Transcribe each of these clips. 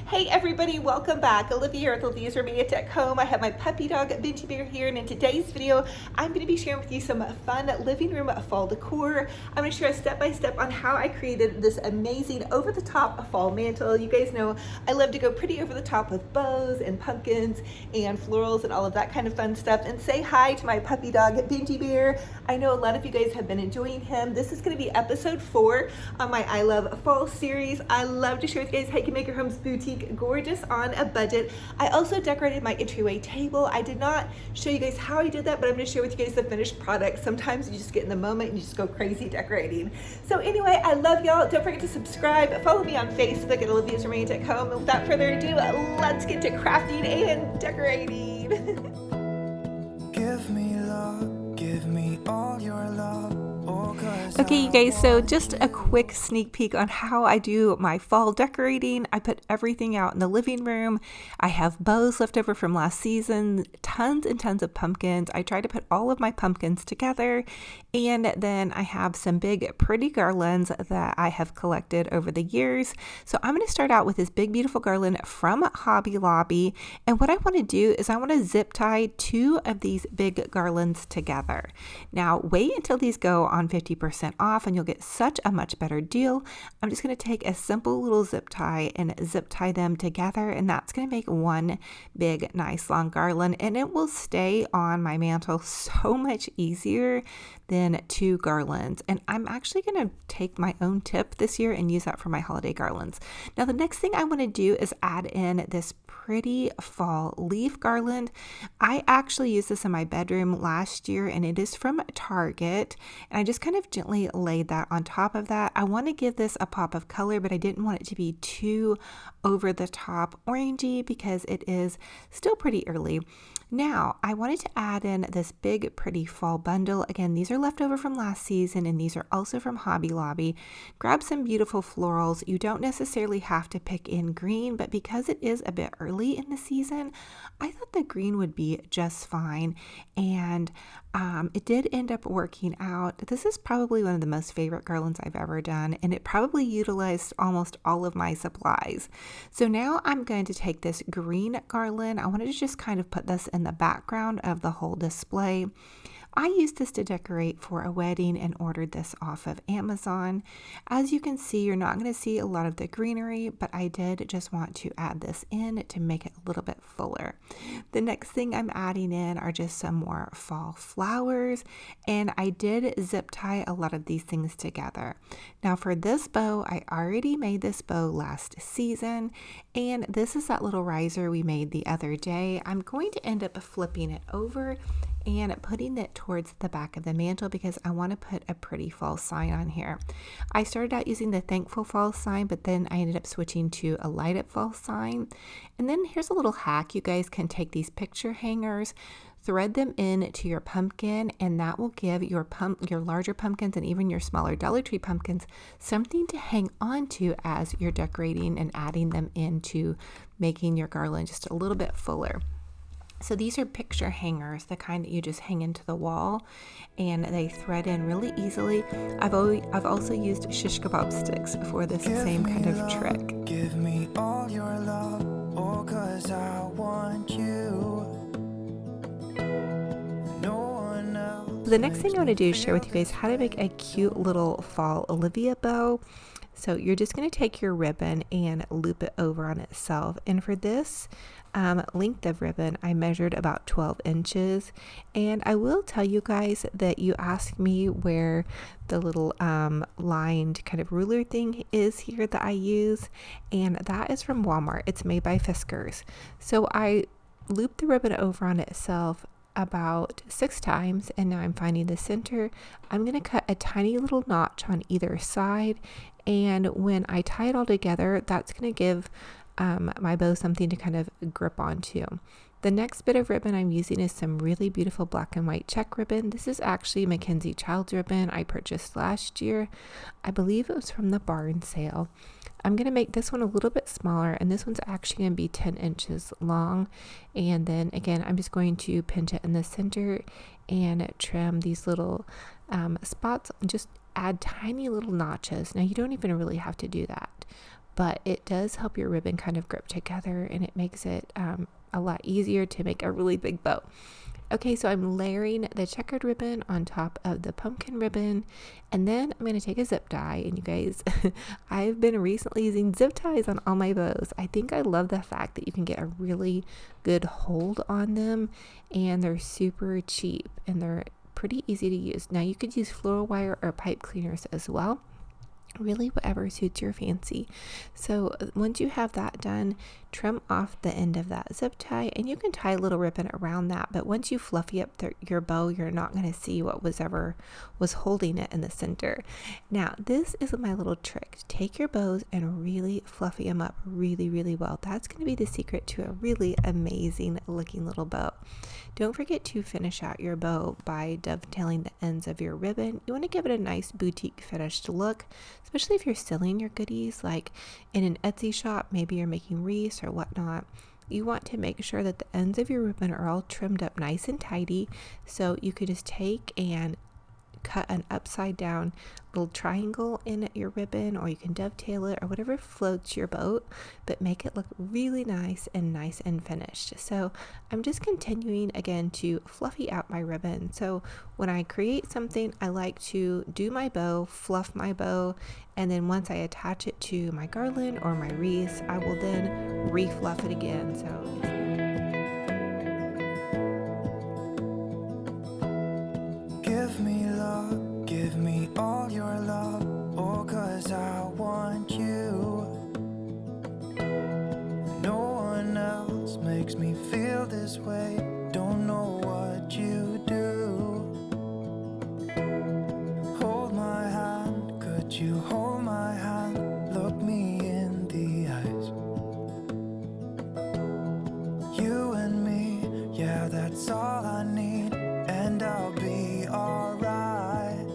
Hey everybody, welcome back. Olivia with Olivias Romantic Home. I have my puppy dog Benji Bear here, and in today's video, I'm going to be sharing with you some fun living room fall decor. I'm going to share a step-by-step on how I created this amazing over-the-top fall mantle. You guys know I love to go pretty over the top with bows and pumpkins and florals and all of that kind of fun stuff. And say hi to my puppy dog Benji Bear. I know a lot of you guys have been enjoying him. This is going to be episode 4 on my I Love Fall series. I love to share with you guys how you can make your home's boutique gorgeous on a budget. I also decorated my entryway table. I did not show you guys how I did that, but I'm going to share with you guys the finished product. Sometimes you just get in the moment and you just go crazy decorating. So anyway, I love y'all. Don't forget to subscribe. Follow me on Facebook at Olivia's Romantic Home. And without further ado, let's get to crafting and decorating. Give me love, give me all your love. Okay, you guys, so just a quick sneak peek on how I do my fall decorating. I put everything out in the living room. I have bows left over from last season, tons and tons of pumpkins. I try to put all of my pumpkins together, and then I have some big pretty garlands that I have collected over the years. So I'm going to start out with this big beautiful garland from Hobby Lobby, and what I want to do is I want to zip tie 2 of these big garlands together. Now wait until these go on 50% off and you'll get such a much better deal. I'm just going to take a simple little zip tie and zip tie them together, and that's going to make one big nice long garland, and it will stay on my mantle so much easier than 2 garlands. And I'm actually going to take my own tip this year and use that for my holiday garlands. Now the next thing I want to do is add in this pretty fall leaf garland. I actually used this in my bedroom last year, and it is from Target, and I just kind of gently laid that on top of that. I want to give this a pop of color, but I didn't want it to be too over the top orangey because it is still pretty early. Now, I wanted to add in this big pretty fall bundle. Again, these are left over from last season, and these are also from Hobby Lobby. Grab some beautiful florals. You don't necessarily have to pick in green, but because it is a bit early in the season, I thought the green would be just fine, and it did end up working out. This is probably one of the most favorite garlands I've ever done, and it probably utilized almost all of my supplies. So now I'm going to take this green garland. I wanted to just kind of put this in the background of the whole display. I used this to decorate for a wedding and ordered this off of Amazon. As you can see, you're not going to see a lot of the greenery, but I did just want to add this in to make it a little bit fuller. The next thing I'm adding in are just some more fall flowers, and I did zip tie a lot of these things together. Now for this bow, I already made this bow last season, and this is that little riser we made the other day. I'm going to end up flipping it over and putting it towards the back of the mantle because I want to put a pretty fall sign on here. I started out using the thankful fall sign, but then I ended up switching to a light up fall sign. And then here's a little hack. You guys can take these picture hangers, thread them in to your pumpkin, and that will give your larger pumpkins and even your smaller Dollar Tree pumpkins something to hang on to as you're decorating and adding them into making your garland just a little bit fuller. So these are picture hangers, the kind that you just hang into the wall, and they thread in really easily. I've also used shish kebab sticks for this same kind of trick. Give me all your love, oh, 'cause I want you. No one else. The next thing I want to do is share with you guys how to make a cute little fall Olivia bow. So you're just going to take your ribbon and loop it over on itself. And for this length of ribbon, I measured about 12 inches. And I will tell you guys that you asked me where the little lined kind of ruler thing is here that I use. And that is from Walmart. It's made by Fiskars. So I looped the ribbon over on itself about 6 times, and now I'm finding the center. I'm going to cut a tiny little notch on either side, and when I tie it all together, that's going to give my bow something to kind of grip onto. The next bit of ribbon I'm using is some really beautiful black and white check ribbon. This is actually Mackenzie Child's ribbon I purchased last year. I believe it was from the barn sale. I'm going to make this one a little bit smaller, and this one's actually going to be 10 inches long. And then again, I'm just going to pinch it in the center and trim these little spots, and just add tiny little notches. Now you don't even really have to do that, but it does help your ribbon kind of grip together, and it makes it a lot easier to make a really big bow. Okay, so I'm layering the checkered ribbon on top of the pumpkin ribbon, and then I'm going to take a zip tie. And you guys, I've been recently using zip ties on all my bows. I think I love the fact that you can get a really good hold on them, and they're super cheap and they're pretty easy to use. Now you could use floral wire or pipe cleaners as well. Really, whatever suits your fancy. So once you have that done, trim off the end of that zip tie, and you can tie a little ribbon around that, but once you fluffy up your bow, you're not going to see what was holding it in the center. Now this is my little trick. Take your bows and really fluffy them up really, really well. That's going to be the secret to a really amazing looking little bow. Don't forget to finish out your bow by dovetailing the ends of your ribbon. You want to give it a nice boutique finished look, especially if you're selling your goodies like in an Etsy shop. Maybe you're making wreaths or whatnot. You want to make sure that the ends of your ribbon are all trimmed up nice and tidy, so you could just take and cut an upside down little triangle in your ribbon, or you can dovetail it or whatever floats your boat, but make it look really nice and finished. So I'm just continuing again to fluffy out my ribbon. So when I create something, I like to do my bow, fluff my bow, and then once I attach it to my garland or my wreath, I will then refluff it again. So Give me love, give me all your love, oh, 'cause I want you. No one else makes me feel this way, don't know what you do. Hold my hand, could you hold my hand, look me in the eyes. You and me, yeah, that's all I need, and I'll be alright.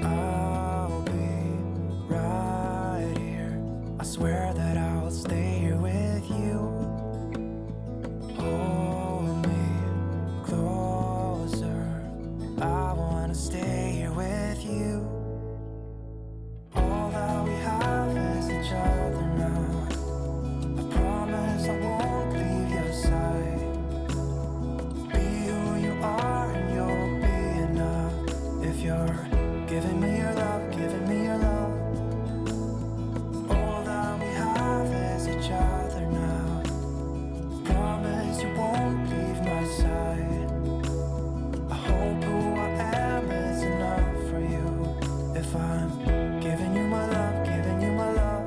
I'll be right here. I swear that I'll stay here with you. Hold me closer. I wanna stay here with you. All that we have is each other now. I promise I won't leave your side. If you're giving me your love, giving me your love. All that we have is each other now. Promise you won't leave my side. I hope who I am is enough for you. If I'm giving you my love, giving you my love.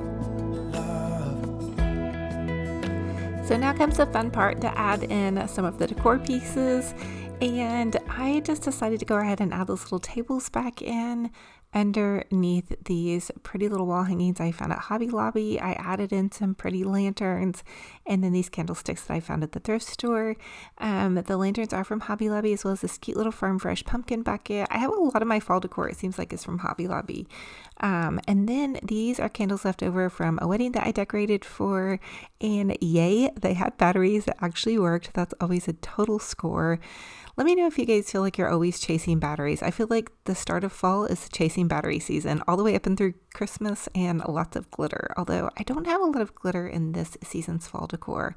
So now comes the fun part, to add in some of the decor pieces. And I just decided to go ahead and add those little tables back in underneath these pretty little wall hangings I found at Hobby Lobby. I added in some pretty lanterns, and then these candlesticks that I found at the thrift store. The lanterns are from Hobby Lobby, as well as this cute little Farm Fresh pumpkin bucket. I have a lot of my fall decor, it seems like, is from Hobby Lobby. And then these are candles left over from a wedding that I decorated for, and yay, they had batteries that actually worked. That's always a total score. Let me know if you guys feel like you're always chasing batteries. I feel like the start of fall is chasing battery season all the way up and through Christmas, and lots of glitter. Although I don't have a lot of glitter in this season's fall decor.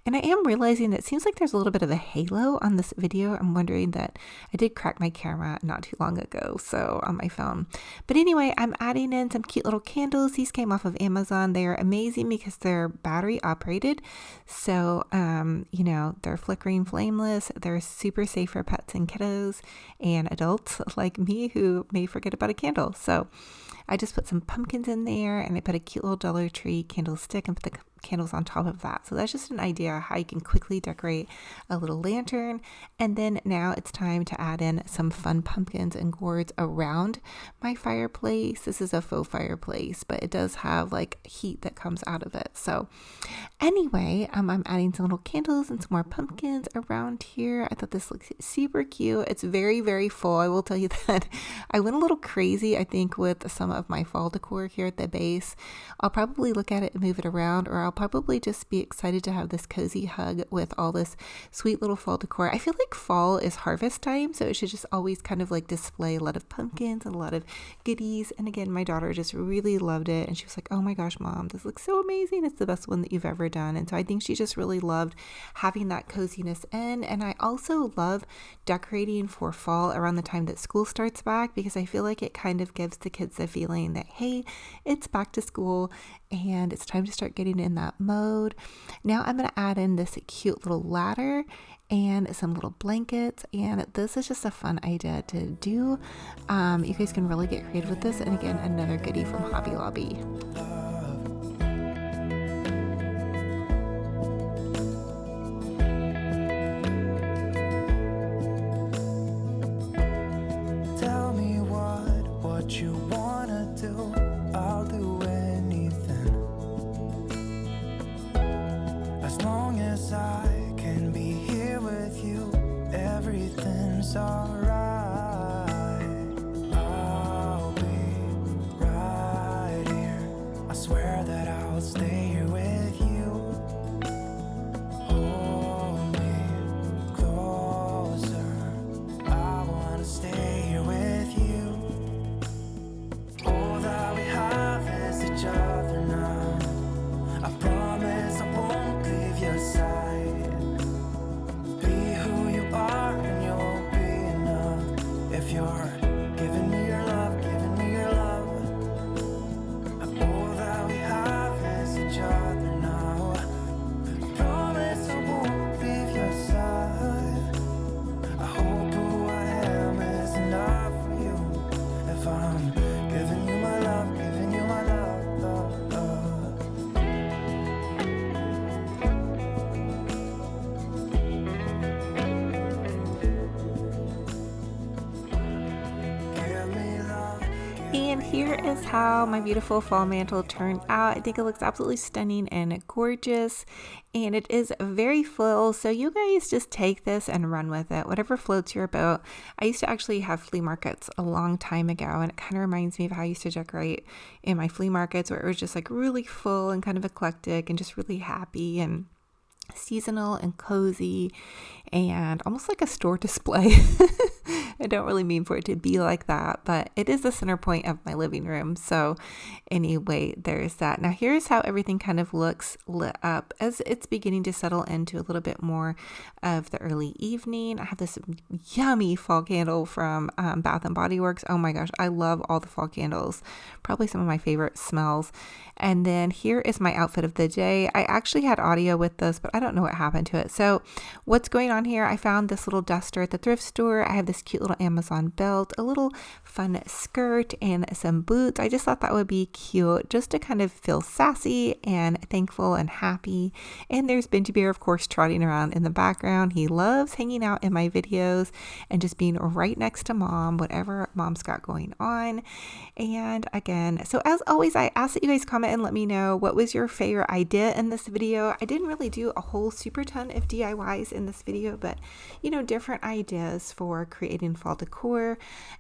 And I am realizing that it seems like there's a little bit of a halo on this video. I'm wondering that I did crack my camera not too long ago, so on my phone. But anyway, I'm adding in some cute little candles. These came off of Amazon. They are amazing because they're battery operated. So, they're flickering flameless. They're super safe for pets and kiddos and adults like me who may forget about a candle. So I just put some pumpkins in there, and I put a cute little Dollar Tree candlestick and put the candles on top of that. So that's just an idea how you can quickly decorate a little lantern. And then now it's time to add in some fun pumpkins and gourds around my fireplace. This is a faux fireplace, but it does have like heat that comes out of it. So anyway, I'm adding some little candles and some more pumpkins around here. I thought this looks super cute. It's very, very full. I will tell you that I went a little crazy, I think, with some of my fall decor here at the base. I'll probably look at it and move it around, or I'll probably just be excited to have this cozy hug with all this sweet little fall decor. I feel like fall is harvest time, so it should just always kind of like display a lot of pumpkins and a lot of goodies. And again, my daughter just really loved it, and she was like, oh my gosh, Mom, this looks so amazing. It's the best one that you've ever done. And so I think she just really loved having that coziness in. And I also love decorating for fall around the time that school starts back, because I feel like it kind of gives the kids the feeling that, hey, it's back to school and it's time to start getting in that mode. Now I'm going to add in this cute little ladder and some little blankets, and this is just a fun idea to do. You guys can really get creative with this, and again, another goodie from Hobby Lobby. Tell me what you wanna do. I'll do anything, as long as I can be here with you. Everything's alright. I'll be right here. I swear that I'll stay here with you. Hold me closer. I wanna stay here with you. All that we have is each other now. I promise I won't leave your side. Be who you are and you'll be enough. If you're giving me your love, giving me your love. All that we have is each other now. I promise I won't leave your side. I hope who I am is enough for you. If I'm giving you my love, giving you my love, love, love. Give me love. And here is how my beautiful fall mantle turned out. I think it looks absolutely stunning and gorgeous, and it is very full, so you guys just take this and run with it, whatever floats your boat. I used to actually have flea markets a long time ago, and it kind of reminds me of how I used to decorate in my flea markets, where it was just like really full and kind of eclectic and just really happy and seasonal and cozy and almost like a store display. I don't really mean for it to be like that, but it is the center point of my living room. So anyway, there's that. Now here's how everything kind of looks lit up as it's beginning to settle into a little bit more of the early evening. I have this yummy fall candle from Bath and Body Works. Oh my gosh, I love all the fall candles. Probably some of my favorite smells. And then here is my outfit of the day. I actually had audio with this, but I don't know what happened to it. So what's going on here? I found this little duster at the thrift store. I have this cute little Amazon belt, a little fun skirt, and some boots. I just thought that would be cute just to kind of feel sassy and thankful and happy. And there's Benji Bear, of course, trotting around in the background. He loves hanging out in my videos and just being right next to Mom, whatever Mom's got going on. And again, so as always, I ask that you guys comment and let me know what was your favorite idea in this video. I didn't really do a whole super ton of DIYs in this video, but you know, different ideas for creating fall decor.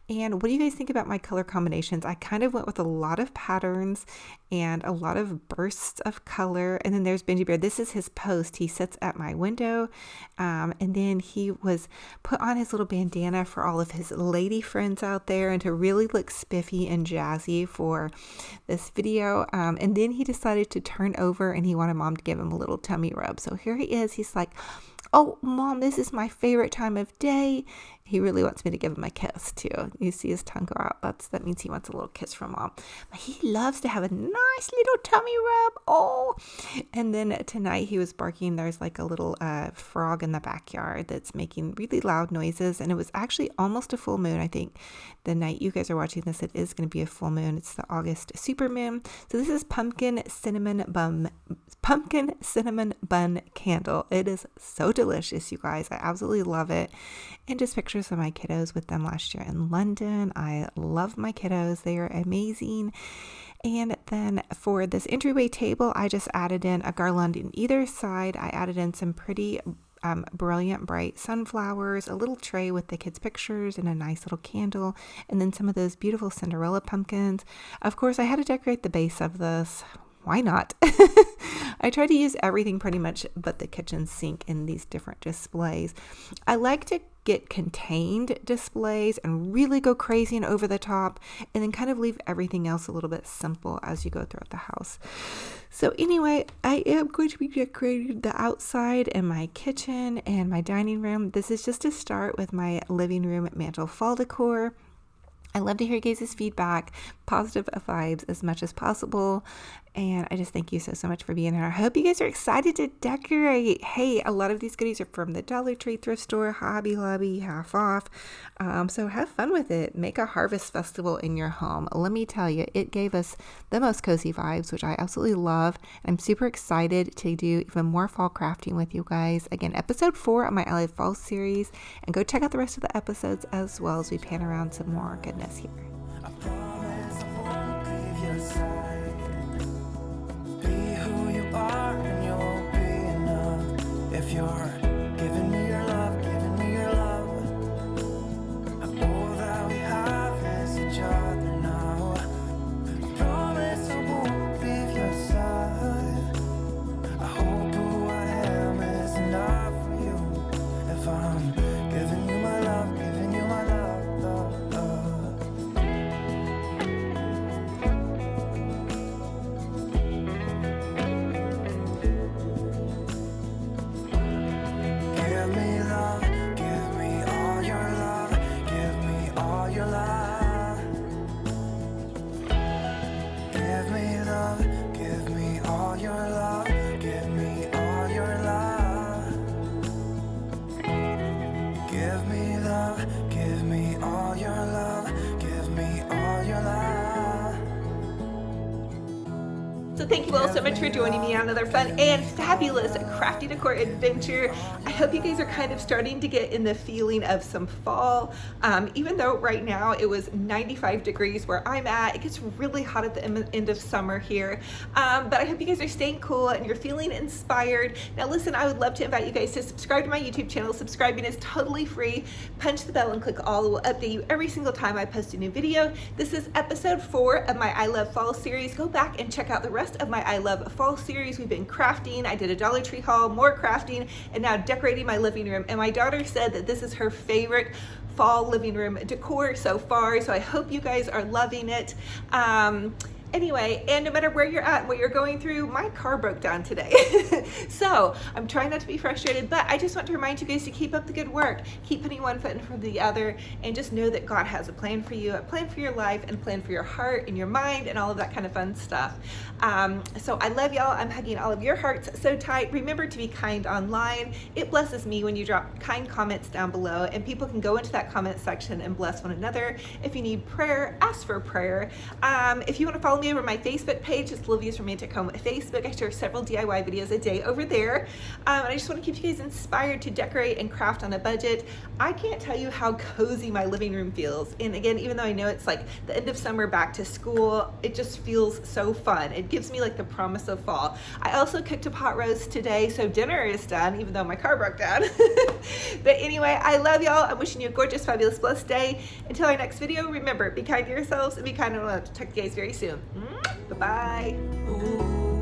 And what do you guys think about my color combinations? I kind of went with a lot of patterns and a lot of bursts of color. And then there's Benji Bear. This is his post. He sits at my window. And then he was put on his little bandana for all of his lady friends out there and to really look spiffy and jazzy for this video. And then he decided to turn over and he wanted Mom to give him a little tummy rub. So here he is. He's like, oh, Mom, this is my favorite time of day. He really wants me to give him a kiss too. You see his tongue go out. That means he wants a little kiss from Mom. But he loves to have a nice little tummy rub. Oh, and then tonight he was barking. There's like a little frog in the backyard that's making really loud noises. And it was actually almost a full moon. I think the night you guys are watching this, it is going to be a full moon. It's the August super moon. So this is pumpkin cinnamon bun candle. It is so delicious, you guys. I absolutely love it. And just pictures of my kiddos with them last year in London. I love my kiddos. They are amazing. And then for this entryway table, I just added in a garland in either side. I added in some pretty brilliant bright sunflowers, a little tray with the kids' pictures and a nice little candle, and then some of those beautiful Cinderella pumpkins. Of course, I had to decorate the base of this. why not? I try to use everything pretty much but the kitchen sink in these different displays. I like to get contained displays and really go crazy and over the top, and then kind of leave everything else a little bit simple as you go throughout the house. So anyway, I am going to be decorating the outside and my kitchen and my dining room. This is just to start with my living room mantle fall decor. I love to hear you guys' feedback, positive vibes as much as possible. And I just thank you so much for being here. I hope you guys are excited to decorate. Hey, a lot of these goodies are from the Dollar Tree, thrift store, Hobby Lobby, half off. So have fun with it. Make a harvest festival in your home. Let me tell you, it gave us the most cozy vibes, which I absolutely love. I'm super excited to do even more fall crafting with you guys. Again, episode 4 of my I Love Fall series. And go check out the rest of the episodes as well as we pan around some more goodness here. I promise I won't leave your side. Be who you are and you'll be enough. If you're giving me your love, giving me your love, all that we have is each other now. I promise I won't leave your side. I hope who I am is enough for you. If I'm giving you my love, giving you my love, love, love. Give me love, give me all your love, give me all your love. Give me love, give me all your love, give me all your love. Give me love, give me all your love, give me all your love. So thank you all so much for joining me on another fun and fabulous crafty decor adventure. I hope you guys are kind of starting to get in the feeling of some fall. Even though right now it was 95 degrees where I'm at, it gets really hot at the end of summer here. But I hope you guys are staying cool and you're feeling inspired. Now listen, I would love to invite you guys to subscribe to my YouTube channel. Subscribing is totally free. Punch the bell and click all. It will update you every single time I post a new video. This is episode 4 of my I Love Fall series. Go back and check out the rest of my I Love Fall series. We've been crafting. I did a Dollar Tree haul, more crafting, and now decorating my living room. And my daughter said that this is her favorite fall living room decor so far. So I hope you guys are loving it. Anyway, and no matter where you're at and what you're going through, my car broke down today. So I'm trying not to be frustrated, but I just want to remind you guys to keep up the good work. Keep putting one foot in front of the other, and just know that God has a plan for you, a plan for your life, and a plan for your heart and your mind and all of that kind of fun stuff. So I love y'all. I'm hugging all of your hearts so tight. Remember to be kind online. It blesses me when you drop kind comments down below, and people can go into that comment section and bless one another. If you need prayer, ask for prayer. If you want to follow me over my Facebook page, it's Olivia's Romantic Home Facebook. I share several DIY videos a day over there. And I just want to keep you guys inspired to decorate and craft on a budget. I can't tell you how cozy my living room feels. And again, even though I know it's like the end of summer, back to school, it just feels so fun. It gives me like the promise of fall. I also cooked a pot roast today, so dinner is done, even though my car broke down. But anyway, I love y'all. I'm wishing you a gorgeous, fabulous, blessed day. Until our next video, remember, be kind to yourselves and be kind to one another. Talk to you guys very soon. Bye-bye.